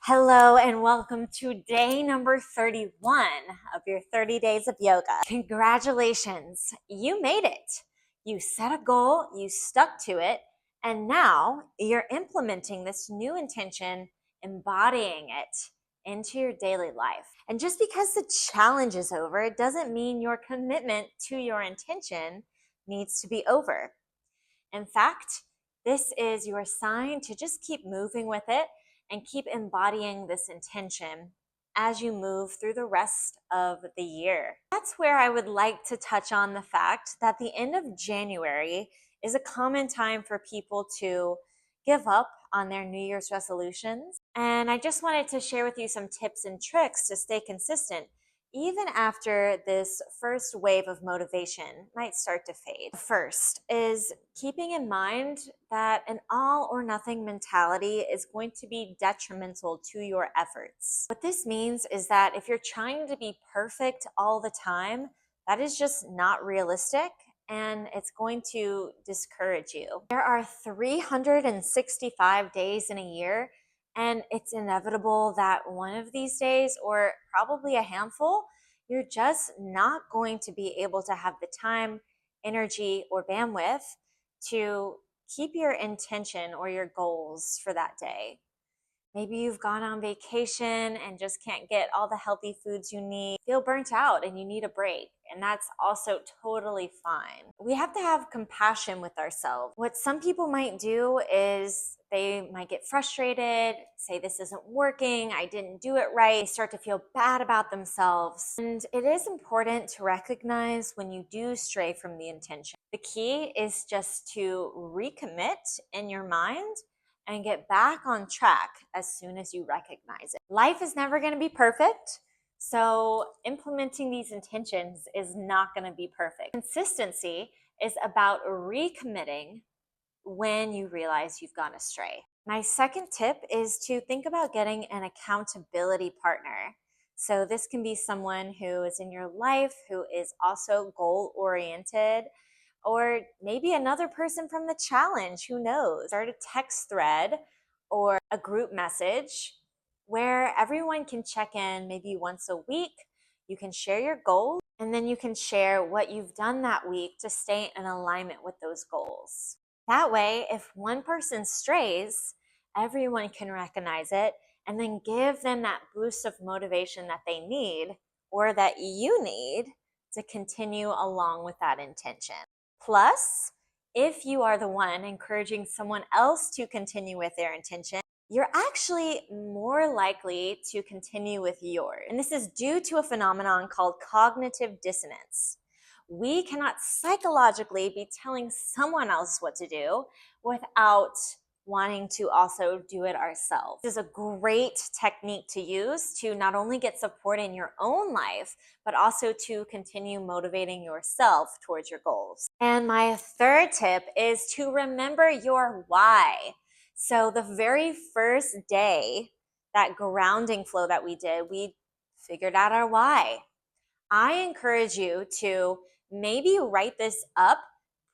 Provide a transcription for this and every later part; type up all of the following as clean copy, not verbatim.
Hello and welcome to day number 31 of your 30 days of yoga. Congratulations, you made it. You set a goal, you stuck to it, and now you're implementing this new intention, embodying it into your daily life. And just because the challenge is over, it doesn't mean your commitment to your intention needs to be over. In fact, this is your sign to just keep moving with it and keep embodying this intention as you move through the rest of the year. That's where I would like to touch on the fact that the end of January is a common time for people to give up on their New Year's resolutions. And I just wanted to share with you some tips and tricks to stay consistent even after this first wave of motivation might start to fade. First is keeping in mind that an all or nothing mentality is going to be detrimental to your efforts. What this means is that if you're trying to be perfect all the time, that is just not realistic and it's going to discourage you. There are 365 days in a year, and it's inevitable that one of these days, or probably a handful, you're just not going to be able to have the time, energy, or bandwidth to keep your intention or your goals for that day. Maybe you've gone on vacation and just can't get all the healthy foods you need, feel burnt out and you need a break, and that's also totally fine. We have to have compassion with ourselves. What some people might do is they might get frustrated, say this isn't working, I didn't do it right. They start to feel bad about themselves. And it is important to recognize when you do stray from the intention. The key is just to recommit in your mind and get back on track as soon as you recognize it. Life is never going to be perfect, so implementing these intentions is not going to be perfect. Consistency is about recommitting when you realize you've gone astray. My second tip is to think about getting an accountability partner. So this can be someone who is in your life who is also goal-oriented, or maybe another person from the challenge, who knows? Start a text thread or a group message where everyone can check in maybe once a week. You can share your goals, and then you can share what you've done that week to stay in alignment with those goals. That way, if one person strays, everyone can recognize it and then give them that boost of motivation that they need, or that you need, to continue along with that intention. Plus, if you are the one encouraging someone else to continue with their intention, you're actually more likely to continue with yours. And this is due to a phenomenon called cognitive dissonance. We cannot psychologically be telling someone else what to do without wanting to also do it ourselves. This is a great technique to use to not only get support in your own life, but also to continue motivating yourself towards your goals. And my third tip is to remember your why. So the very first day, that grounding flow that we did, we figured out our why. I encourage you to maybe write this up,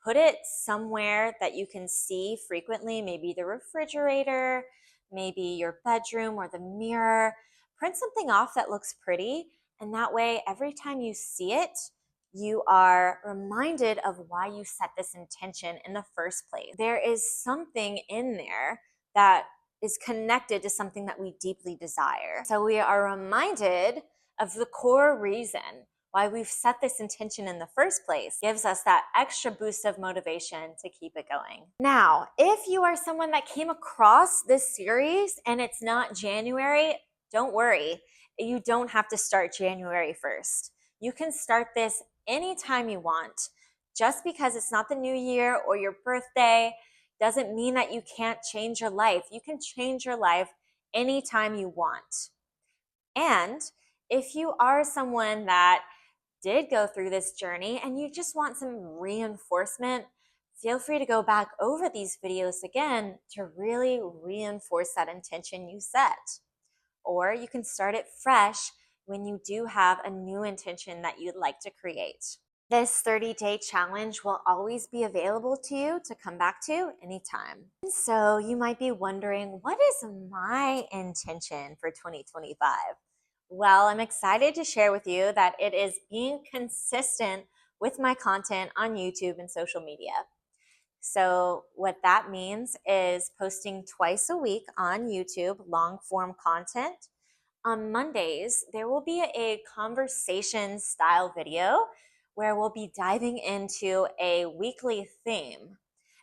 put it somewhere that you can see frequently, maybe the refrigerator, maybe your bedroom or the mirror. Print something off that looks pretty, and that way every time you see it, you are reminded of why you set this intention in the first place. There is something in there that is connected to something that we deeply desire. So we are reminded of the core reason why we've set this intention in the first place. Gives us that extra boost of motivation to keep it going. Now, if you are someone that came across this series and it's not January, don't worry. You don't have to start January 1st. You can start this anytime you want. Just because it's not the new year or your birthday doesn't mean that you can't change your life. You can change your life anytime you want. And if you are someone that did go through this journey and you just want some reinforcement, feel free to go back over these videos again to really reinforce that intention you set. Or you can start it fresh when you do have a new intention that you'd like to create. This 30-day challenge will always be available to you to come back to anytime. And so you might be wondering, what is my intention for 2025? Well, I'm excited to share with you that it is being consistent with my content on YouTube and social media. So what that means is posting twice a week on YouTube, long form content. On Mondays, there will be a conversation style video where we'll be diving into a weekly theme.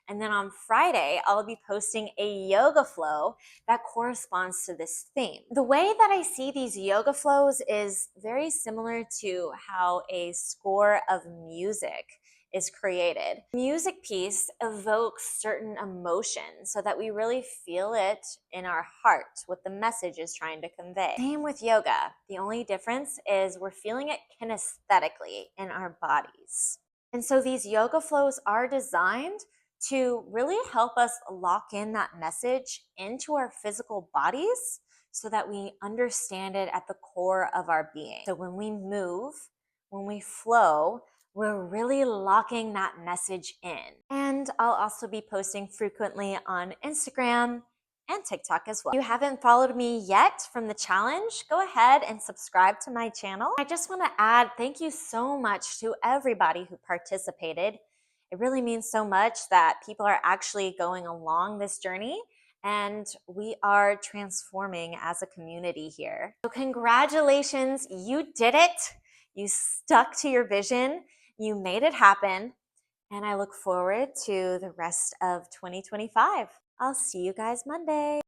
And then on Friday, I'll be posting a yoga flow that corresponds to this theme. The way that I see these yoga flows is very similar to how a score of music is created. Music piece evokes certain emotions so that we really feel it in our heart, what the message is trying to convey. Same with yoga. The only difference is we're feeling it kinesthetically in our bodies. And so these yoga flows are designed to really help us lock in that message into our physical bodies so that we understand it at the core of our being. So when we move, when we flow, we're really locking that message in. And I'll also be posting frequently on Instagram and TikTok as well. If you haven't followed me yet from the challenge, go ahead and subscribe to my channel. I just want to add thank you so much to everybody who participated. It really means so much that people are actually going along this journey and we are transforming as a community here. So congratulations, you did it. You stuck to your vision. You made it happen, and I look forward to the rest of 2025. I'll see you guys Monday.